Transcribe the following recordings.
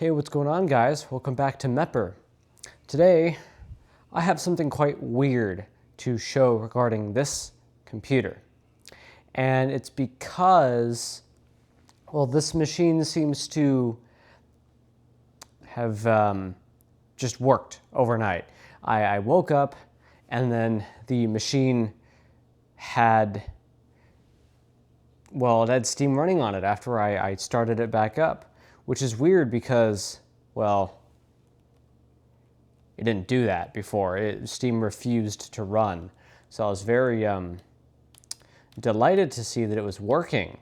Hey, what's going on, guys? Welcome back to Mepper. Today, I have something quite weird to show regarding this computer. And it's because, well, this machine seems to have just worked overnight. I woke up and then the machine had, well, it had Steam running on it after I started it back up. Which is weird because, well, it didn't do that before. Steam refused to run. So I was very delighted to see that it was working.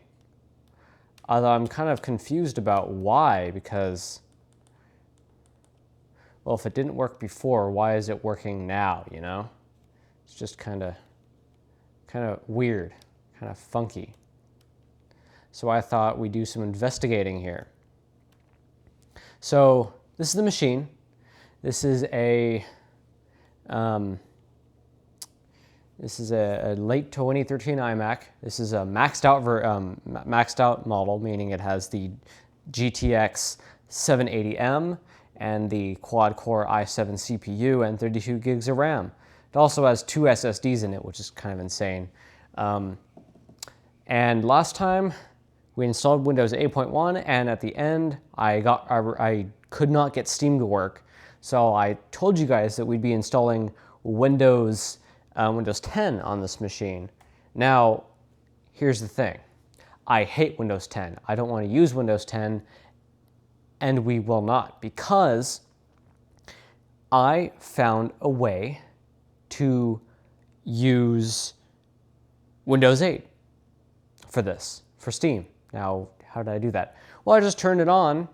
Although I'm kind of confused about why, because, well, if it didn't work before, why is it working now, you know? It's just kind of weird, kind of funky. So I thought we'd do some investigating here. So this is the machine. This is a late 2013 iMac. This is a maxed out model, meaning it has the GTX 780M and the quad-core i7 CPU and 32 gigs of RAM. It also has 2 SSDs in it, which is kind of insane. And last time, we installed Windows 8.1, and at the end, I could not get Steam to work. So I told you guys that we'd be installing Windows 10 on this machine. Now, here's the thing. I hate Windows 10. I don't want to use Windows 10, and we will not, because I found a way to use Windows 8 for this, for Steam. Now, how did I do that? Well, I just turned it on.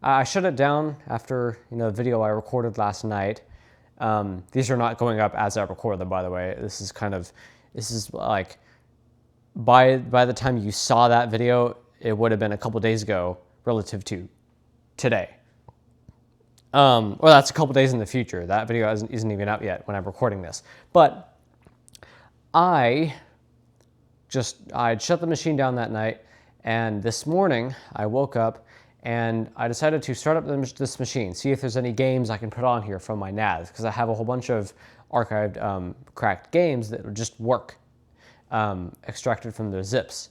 I shut it down after the video I recorded last night. These are not going up as I record them, by the way. This is like, by the time you saw that video, it would have been a couple days ago relative to today. Well, that's a couple days in the future. That video isn't even out yet when I'm recording this. But I'd shut the machine down that night. And this morning, I woke up and I decided to start up this machine, see if there's any games I can put on here from my NAS, because I have a whole bunch of archived, cracked games that would just work, extracted from the zips,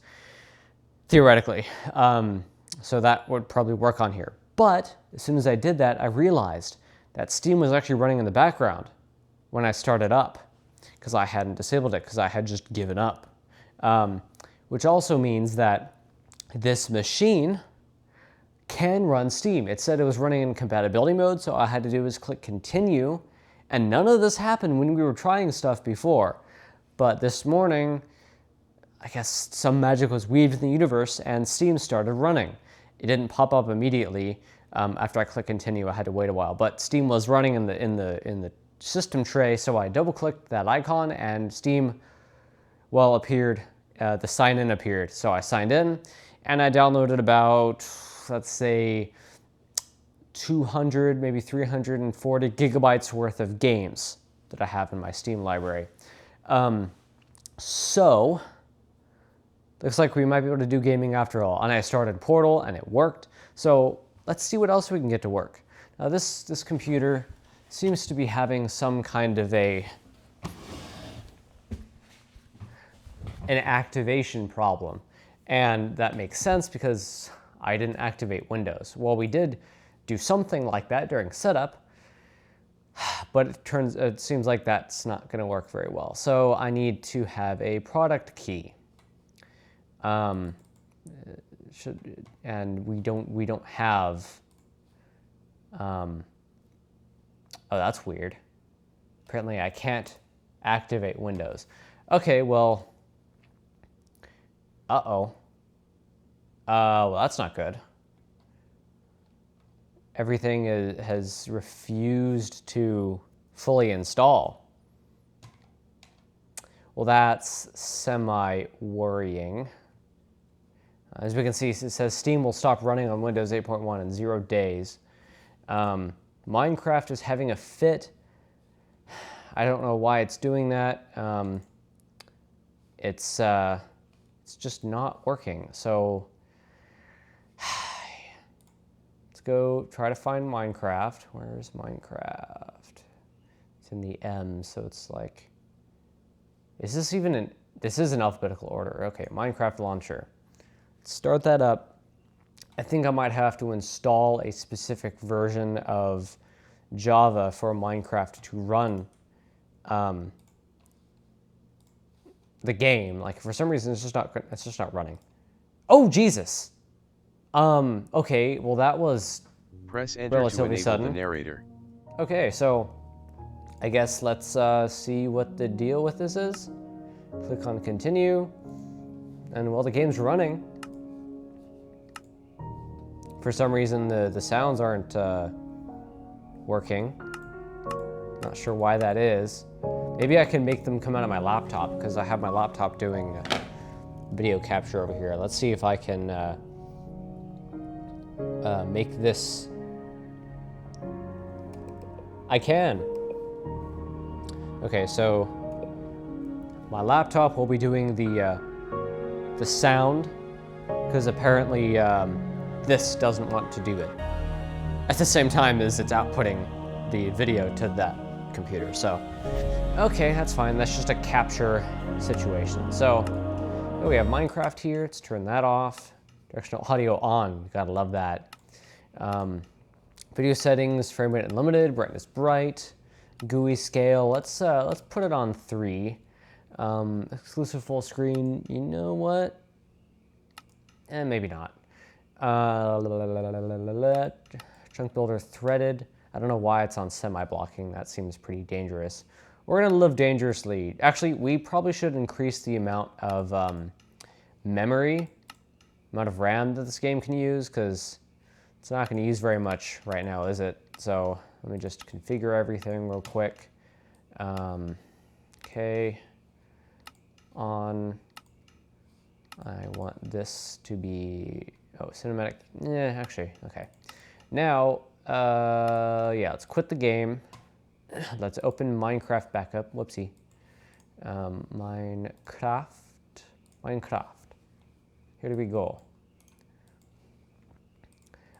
theoretically. So that would probably work on here. But as soon as I did that, I realized that Steam was actually running in the background when I started up, because I hadn't disabled it, because I had just given up. Which also means that this machine can run Steam. It said it was running in compatibility mode, so all I had to do was click continue, and none of this happened when we were trying stuff before. But this morning, I guess some magic was weaved in the universe and Steam started running. It didn't pop up immediately after I clicked continue. I had to wait a while, but Steam was running in the system tray, so I double-clicked that icon and Steam, well, appeared. The sign-in appeared, so I signed in, and I downloaded about, let's say, 200, maybe 340 gigabytes worth of games that I have in my Steam library. So, looks like we might be able to do gaming after all. And I started Portal, and it worked. So, let's see what else we can get to work. Now, this computer seems to be having some kind of an activation problem. And that makes sense because I didn't activate Windows. Well, we did do something like that during setup, but it seems like that's not going to work very well. So I need to have a product key. And we don't have, oh, that's weird. Apparently I can't activate Windows. Okay, well, uh-oh. Well, that's not good. Everything has refused to fully install. Well, that's semi-worrying. As we can see, it says Steam will stop running on Windows 8.1 in 0 days. Minecraft is having a fit. I don't know why it's doing that. It's just not working. So Let's go try to find Minecraft. Where's Minecraft? It's in the M, so it's like, is this even an, this is in alphabetical order. Okay, Minecraft launcher. Let's start that up. I think I might have to install a specific version of Java for Minecraft to run the game. Like for some reason, it's just not running. Oh Jesus. Okay, well that was Press enter relatively to enable sudden. the narrator. Okay, so I guess let's see what the deal with this is. Click on continue, and while the game's running, for some reason the sounds aren't working. Not sure why that is. Maybe I can make them come out of my laptop because I have my laptop doing video capture over here. Let's see if I can make this. I can. Okay, so my laptop will be doing the sound because apparently this doesn't want to do it at the same time as it's outputting the video to that computer. So, okay, that's fine. That's just a capture situation. So, we have Minecraft here. Let's turn that off. Directional audio on. Gotta love that. Video settings, frame rate unlimited, brightness bright, GUI scale. Let's put it on 3. Exclusive full screen. You know what? Maybe not. Chunk builder threaded. I don't know why it's on semi-blocking. That seems pretty dangerous. We're gonna live dangerously. Actually, we probably should increase the amount of memory, amount of RAM that this game can use, because it's not gonna use very much right now, is it? So let me just configure everything real quick. Okay, on. I want this to be, oh, cinematic, yeah, actually, okay. Now, yeah, let's quit the game. Let's open Minecraft back up. Whoopsie. Minecraft. Here we go.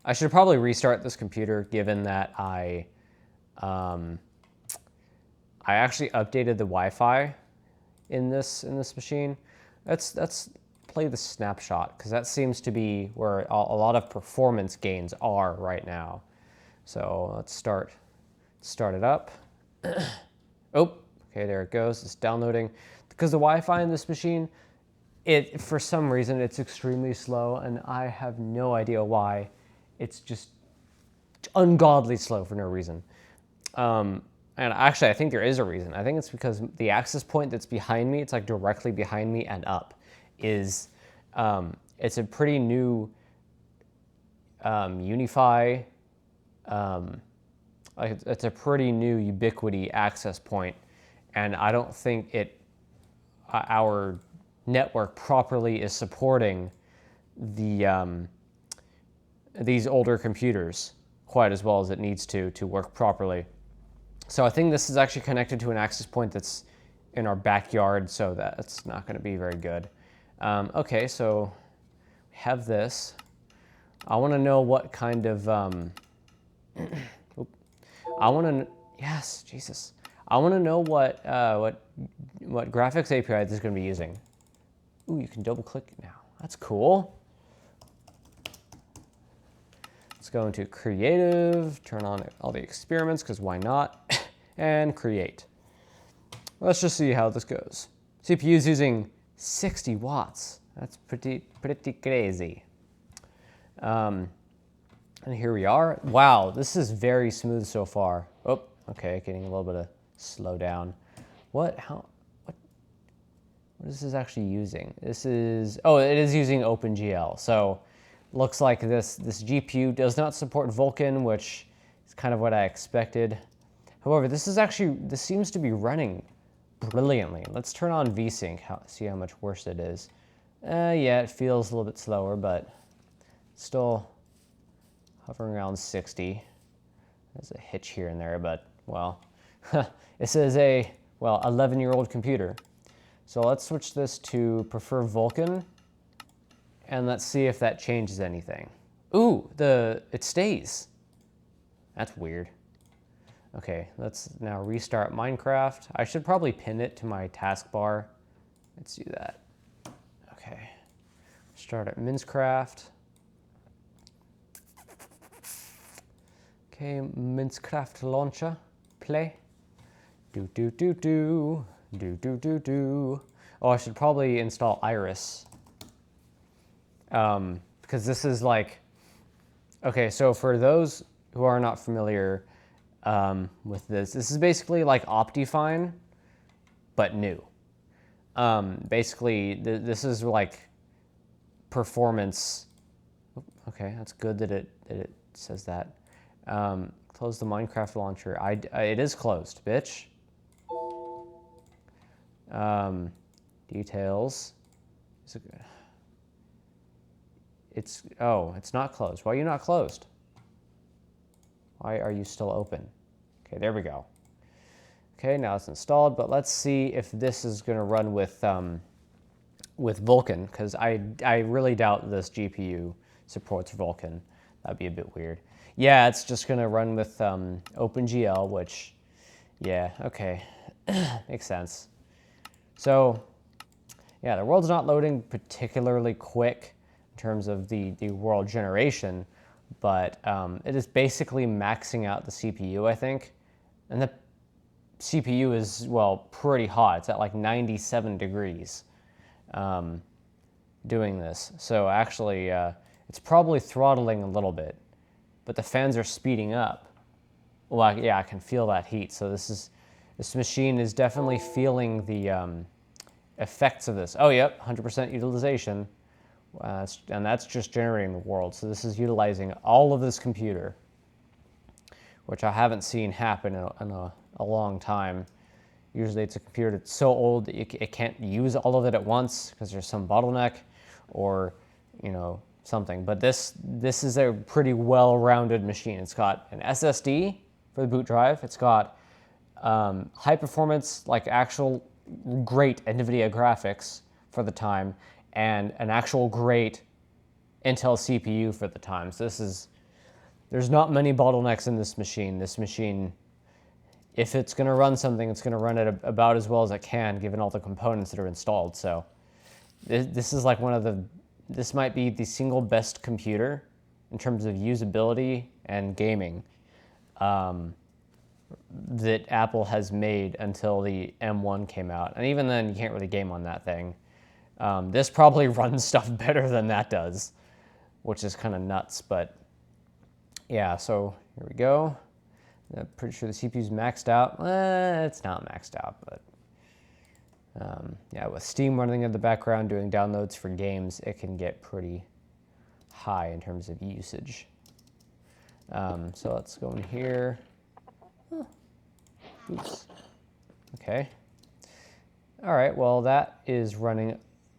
I should probably restart this computer, given that I actually updated the Wi-Fi in this machine. Let's play the snapshot, because that seems to be where a lot of performance gains are right now. So let's start it up. Oh, okay, there it goes. It's downloading. Because the Wi-Fi in this machine, for some reason, it's extremely slow, and I have no idea why. It's just ungodly slow for no reason. And actually, I think there is a reason. I think it's because the access point that's behind me, it's like directly behind me and up, is it's a pretty new Unify, it's a pretty new Ubiquity access point, and I don't think our network properly is supporting these older computers quite as well as it needs to work properly. So I think this is actually connected to an access point that's in our backyard, so that's not going to be very good. Okay, so we have this. I want to know what kind of, yes, Jesus. I want to know what graphics API this is going to be using. Ooh, you can double click now. That's cool. Let's go into creative, turn on all the experiments, because why not? And create. Let's just see how this goes. CPU is using 60 watts. That's pretty crazy. And here we are. Wow, this is very smooth so far. Oh, okay, getting a little bit of slowdown. What is this actually using? This is, oh, it is using OpenGL. So looks like this GPU does not support Vulkan, which is kind of what I expected. However, this seems to be running brilliantly. Let's turn on VSync, see how much worse it is. Yeah, it feels a little bit slower, but still hovering around 60. There's a hitch here and there, but, well, this is a, well, 11-year-old computer. So let's switch this to prefer Vulkan, and let's see if that changes anything. Ooh, it stays. That's weird. Okay, let's now restart Minecraft. I should probably pin it to my taskbar. Let's do that. Okay, start at Minecraft. Okay, Minecraft launcher, play. Do. Oh, I should probably install Iris. Because this is like, okay, so for those who are not familiar with this is basically like Optifine, but new. Basically, this is like performance. Okay, that's good that it says that. Close the Minecraft launcher. It is closed, bitch. Details. It's not closed. Why are you not closed? Why are you still open? Okay, there we go. Okay, now it's installed, but let's see if this is going to run with Vulkan, because I really doubt this GPU supports Vulkan. That'd be a bit weird. Yeah, it's just going to run with OpenGL, which, yeah, okay, makes sense. So, yeah, the world's not loading particularly quick in terms of the world generation, but it is basically maxing out the CPU, I think. And the CPU is, well, pretty hot. It's at like 97 degrees doing this. So actually, it's probably throttling a little bit, but the fans are speeding up. Well, yeah, I can feel that heat. So this machine is definitely feeling the effects of this. Oh, yep, 100% utilization. And that's just generating the world. So this is utilizing all of this computer, which I haven't seen happen in a long time. Usually it's a computer that's so old that it can't use all of it at once because there's some bottleneck or, something. But this is a pretty well-rounded machine. It's got an SSD for the boot drive. It's got high performance, like actual great NVIDIA graphics for the time, and an actual great Intel CPU for the time. So there's not many bottlenecks in this machine. This machine, if it's going to run something, it's going to run it about as well as it can, given all the components that are installed. So this is like this might be the single best computer in terms of usability and gaming that Apple has made until the M1 came out. And even then, you can't really game on that thing. This probably runs stuff better than that does, which is kind of nuts. But yeah, so here we go. I'm pretty sure the CPU's maxed out. It's not maxed out, but yeah, with Steam running in the background doing downloads for games, it can get pretty high in terms of usage. So let's go in here. Oh. Oops. Okay. All right, well, that is running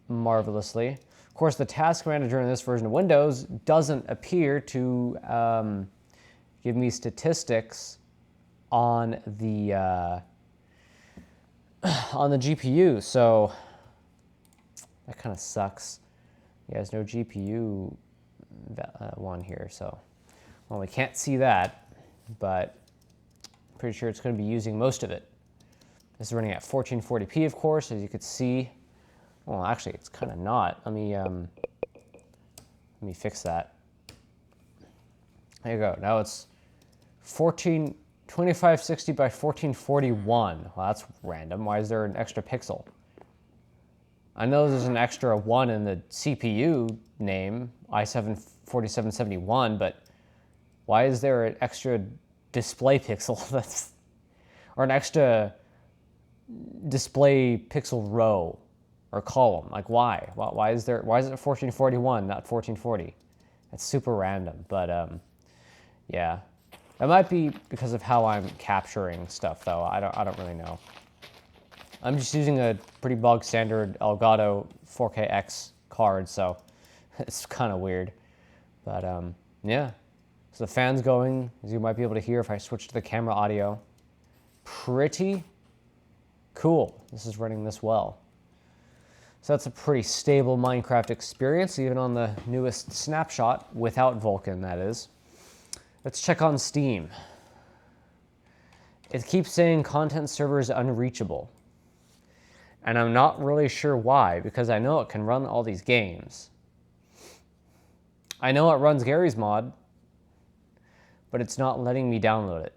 marvelously. Of course, the task manager in this version of Windows doesn't appear to give me statistics on the GPU, so that kind of sucks. Yeah, there's no GPU one here, so well, we can't see that, but I'm pretty sure it's going to be using most of it. This is running at 1440p, of course, as you could see. Well, actually, it's kind of not. Let me fix that. There you go. Now it's 2560 by 1441. Well, that's random. Why is there an extra pixel? I know there's an extra 1 in the CPU name, i7-4771, but why is there an extra display pixel or an extra display pixel row or column? Like, why? Why is it 1441, not 1440? That's super random, but yeah. That might be because of how I'm capturing stuff, though. I don't really know. I'm just using a pretty bog standard Elgato 4KX card, so it's kind of weird. But yeah. So the fan's going, as you might be able to hear if I switch to the camera audio. Pretty cool. This is running this well. So that's a pretty stable Minecraft experience, even on the newest snapshot, without Vulkan, that is. Let's check on Steam. It keeps saying content server is unreachable. And I'm not really sure why, because I know it can run all these games. I know it runs Gary's mod, but it's not letting me download it.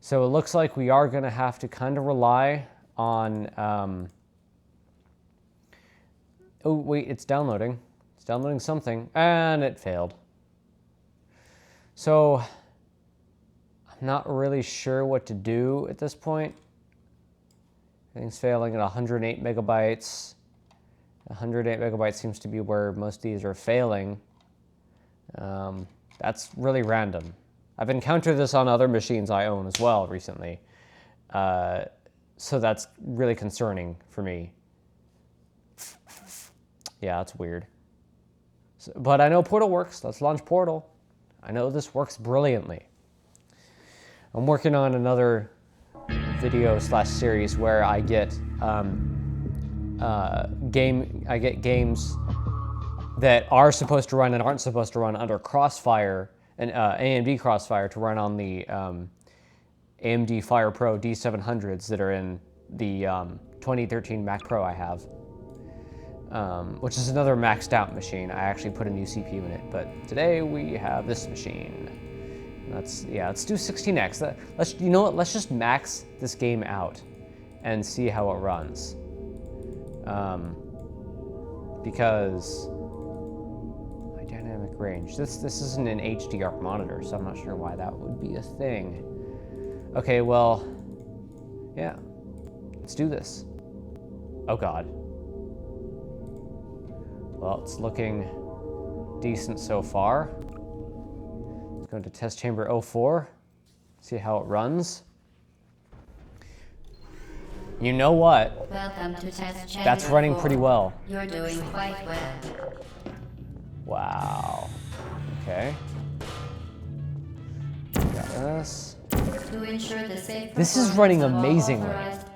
So it looks like we are going to have to kind of rely on... oh, wait, it's downloading. It's downloading something, and it failed. So I'm not really sure what to do at this point. Everything's failing at 108 megabytes. 108 megabytes seems to be where most of these are failing. That's really random. I've encountered this on other machines I own as well recently. So that's really concerning for me. Yeah, that's weird. So, but I know Portal works. Let's launch Portal. I know this works brilliantly. I'm working on another video / series where I get games that are supposed to run and aren't supposed to run under Crossfire and AMD Crossfire to run on the AMD Fire Pro D700s that are in the 2013 Mac Pro I have. Which is another maxed out machine. I actually put a new CPU in it, but today we have this machine. Let's do 16x. You know what? Let's just max this game out and see how it runs. Because my dynamic range. This isn't an HDR monitor, so I'm not sure why that would be a thing. Okay, well, yeah, let's do this. Oh God. Well, it's looking decent so far. Let's go to test chamber 04, see how it runs. You know what? Welcome to test chamber. That's running 4. pretty well. You're doing quite well. Wow. Okay. Got this. To ensure the safe This is running performance of all amazingly. authorized-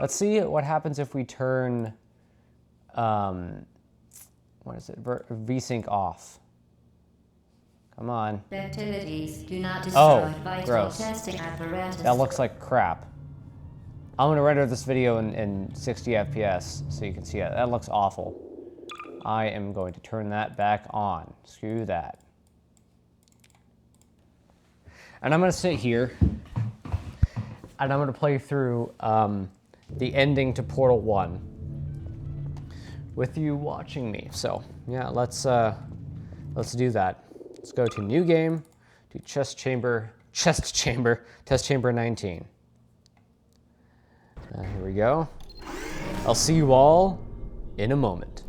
Let's see what happens if we turn, what is it? VSync off. Come on. Activities do not destroy Oh, vital gross. testing apparatus. That looks like crap. I'm gonna render this video in 60 FPS so you can see it. That looks awful. I am going to turn that back on. Screw that. And I'm gonna sit here and I'm gonna play through the ending to Portal 1 with you watching me. So yeah, let's do that. Let's go to new game, to test chamber, test chamber 19. Here we go. I'll see you all in a moment.